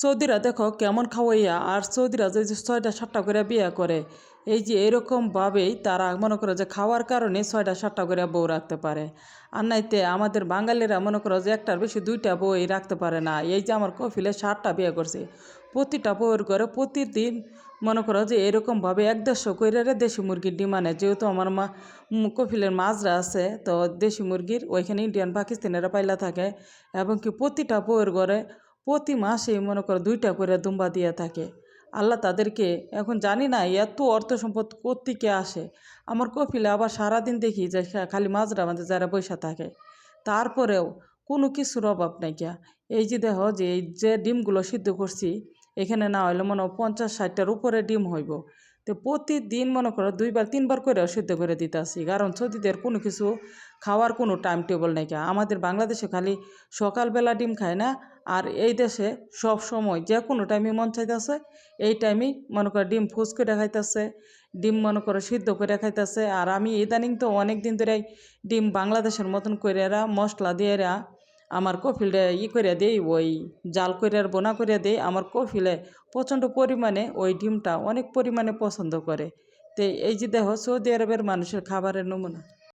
সৌদিরা দেখো কেমন খাওয়াইয়া, আর সৌদিরা যে যে 6টা 7টা করে বিয়ে করে, এই যে এরকমভাবেই তারা মনে করো যে খাওয়ার কারণে 6টা 7টা করে বউ রাখতে পারে। আর নাইতে আমাদের বাঙালিরা মনে করো যে একটার বেশি 2টা বউই রাখতে পারে না। এই যে আমার কফিলে 7টা বিয়ে করছে, প্রতিটা বউয়ের ঘরে প্রতিদিন মনে করো যে এরকমভাবে 1-1.5 করে দেশি মুরগির ডিম আনে। যেহেতু আমার কফিলের মাজরা আছে, তো দেশি মুরগির ওইখানে ইন্ডিয়ান পাকিস্তানিরা পাইলা থাকে, এবং কি প্রতিটা বউয়ের ঘরে প্রতি মাসে মনে করো 2টা করে দুম্বা দিয়ে থাকে। আল্লাহ তাদেরকে, এখন জানি না এত অর্থ সম্পদ কোত্থেকে আসে। আমার কপিলে আবার সারাদিন দেখি যে খালি মাজরা মাঝে যারা বৈশা থাকে, তারপরেও কোনো কিছুর অভাব নাই গিয়া। এই যে দেখো যে এই যে ডিমগুলো সিদ্ধ করছি, এখানে না হইলে মনে হয় 50-60টার উপরে ডিম হইব। তো প্রতিদিন মনে করো 2বার 3বার করেও সিদ্ধ করে দিতে আসি, কারণ সৌদিদের কোনো কিছু খাওয়ার কোনো টাইম টেবল নাই গিয়া। আমাদের বাংলাদেশে খালি সকালবেলা ডিম খায় না, আর এই দেশে সব সময় যে কোনো টাইমে মন চাইতেছে এই টাইমেই মনে করো ডিম ফুস করে খাইতেছে, ডিম মনে করো সিদ্ধ করে খাইতেছে। আর আমি ইদানিং তো অনেক দিন ধরে ডিম বাংলাদেশের মতন করে মশলা দিয়ে আমার কফিলে করে দেই, ওই জাল করে বোনা করে দেই। আমার কফিলে প্রচণ্ড পরিমাণে ওই ডিমটা অনেক পরিমাণে পছন্দ করে। তো এই যে দেখো সৌদি আরবের মানুষের খাবারের নমুনা।